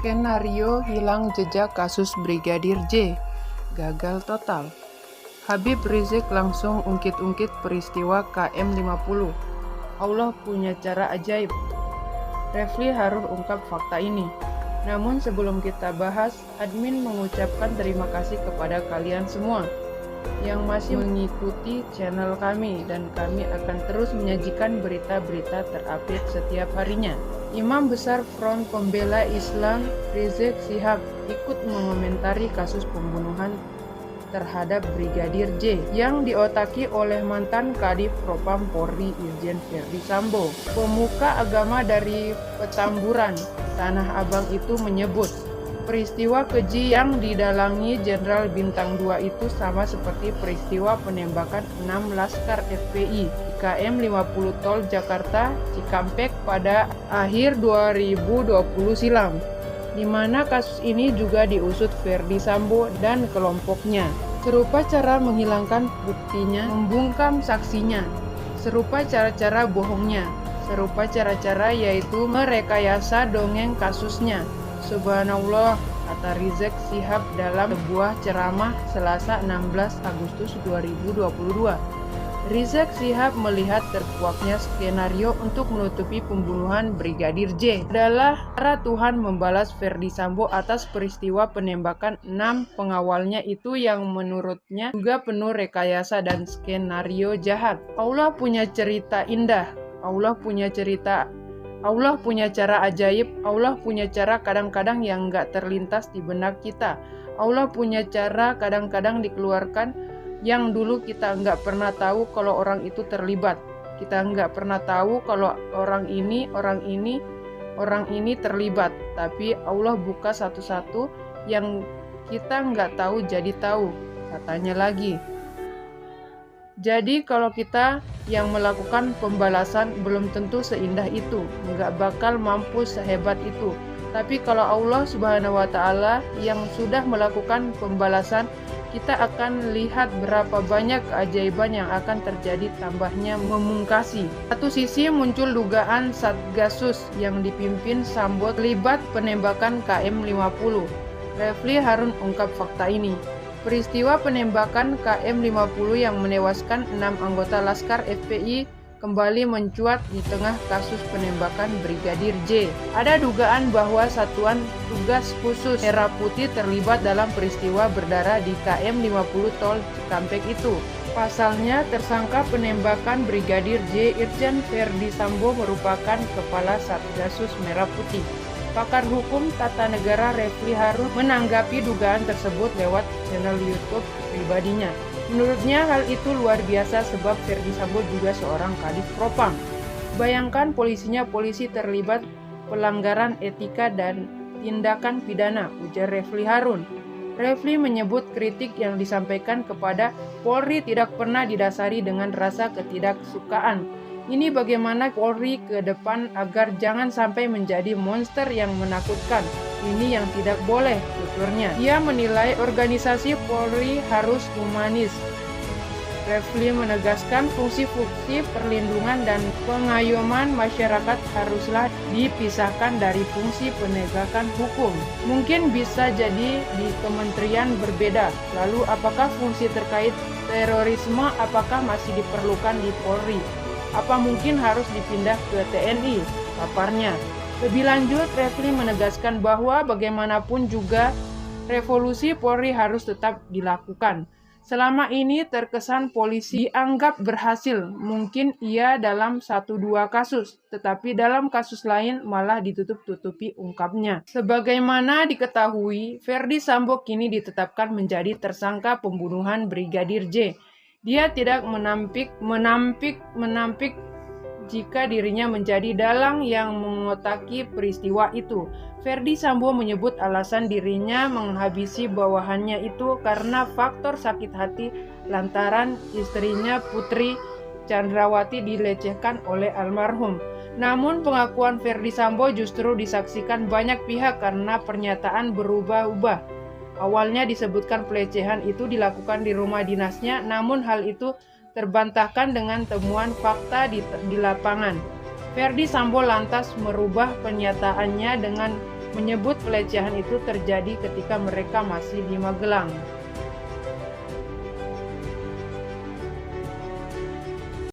Skenario hilang jejak kasus Brigadir J, gagal total. Habib Rizik langsung ungkit-ungkit peristiwa KM50. Allah punya cara ajaib. Refli Harun ungkap fakta ini. Namun sebelum kita bahas, admin mengucapkan terima kasih kepada kalian semua yang masih mengikuti channel kami, dan kami akan terus menyajikan berita-berita terupdate setiap harinya. Imam Besar Front Pembela Islam Rizik Syihab ikut mengomentari kasus pembunuhan terhadap Brigadir J yang diotaki oleh mantan Kadif Propam Polri Irjen Verdi Sambo. Pemuka agama dari Petamburan, Tanah Abang itu menyebut peristiwa keji yang didalangi Jenderal Bintang 2 itu sama seperti peristiwa penembakan 6 laskar FPI di KM 50 Tol Jakarta Cikampek pada akhir 2020 silam, di mana kasus ini juga diusut Verdi Sambo dan kelompoknya. Serupa cara menghilangkan buktinya, membungkam saksinya, serupa cara-cara bohongnya, serupa cara-cara yaitu merekayasa dongeng kasusnya. Subhanallah, kata Rizik Syihab dalam sebuah ceramah Selasa 16 Agustus 2022. Rizik Syihab melihat terkuaknya skenario untuk menutupi pembunuhan Brigadir J adalah cara Tuhan membalas Verdi Sambo atas peristiwa penembakan 6 pengawalnya itu yang menurutnya juga penuh rekayasa dan skenario jahat. Allah punya cerita indah, Allah punya cara ajaib, Allah punya cara kadang-kadang yang nggak terlintas di benak kita. Allah punya cara kadang-kadang dikeluarkan yang dulu kita nggak pernah tahu kalau orang itu terlibat. Kita nggak pernah tahu kalau orang ini terlibat. Tapi Allah buka satu-satu yang kita nggak tahu jadi tahu, katanya lagi. Jadi kalau kita yang melakukan pembalasan belum tentu seindah itu, nggak bakal mampu sehebat itu. Tapi kalau Allah Subhanahu wa Ta'ala yang sudah melakukan pembalasan, kita akan lihat berapa banyak keajaiban yang akan terjadi, tambahnya memungkasi. Satu sisi muncul dugaan Satgasus yang dipimpin Sambo terlibat penembakan KM50. Refli Harun ungkap fakta ini. Peristiwa penembakan KM50 yang menewaskan 6 anggota Laskar FPI kembali mencuat di tengah kasus penembakan Brigadir J. Ada dugaan bahwa Satuan Tugas Khusus Merah Putih terlibat dalam peristiwa berdarah di KM50 Tol Cikampek itu. Pasalnya, tersangka penembakan Brigadir J, Irjen Verdi Sambo, merupakan Kepala Satgasus Merah Putih. Pakar hukum tata negara Refli Harun menanggapi dugaan tersebut lewat channel YouTube pribadinya. Menurutnya hal itu luar biasa sebab Verdi Sambo juga seorang Kadif Propam. Bayangkan polisi terlibat pelanggaran etika dan tindakan pidana, ujar Refli Harun. Refli menyebut kritik yang disampaikan kepada Polri tidak pernah didasari dengan rasa ketidaksukaan. Ini bagaimana Polri ke depan agar jangan sampai menjadi monster yang menakutkan. Ini yang tidak boleh, tuturnya. Ia menilai organisasi Polri harus humanis. Refli menegaskan fungsi-fungsi perlindungan dan pengayoman masyarakat haruslah dipisahkan dari fungsi penegakan hukum. Mungkin bisa jadi di kementerian berbeda. Lalu apakah fungsi terkait terorisme apakah masih diperlukan di Polri? Apa mungkin harus dipindah ke TNI? Paparnya. Lebih lanjut, Refli menegaskan bahwa bagaimanapun juga revolusi Polri harus tetap dilakukan. Selama ini terkesan polisi dianggap berhasil, mungkin ia dalam 1-2 kasus, tetapi dalam kasus lain malah ditutup-tutupi, ungkapnya. Sebagaimana diketahui, Verdi Sambo kini ditetapkan menjadi tersangka pembunuhan Brigadir J. Dia tidak menampik jika dirinya menjadi dalang yang mengotaki peristiwa itu. Verdi Sambo menyebut alasan dirinya menghabisi bawahannya itu karena faktor sakit hati lantaran istrinya Putri Chandrawati dilecehkan oleh almarhum. Namun pengakuan Verdi Sambo justru disaksikan banyak pihak karena pernyataan berubah-ubah. Awalnya disebutkan pelecehan itu dilakukan di rumah dinasnya, namun hal itu terbantahkan dengan temuan fakta di lapangan. Verdi Sambo lantas merubah pernyataannya dengan menyebut pelecehan itu terjadi ketika mereka masih di Magelang.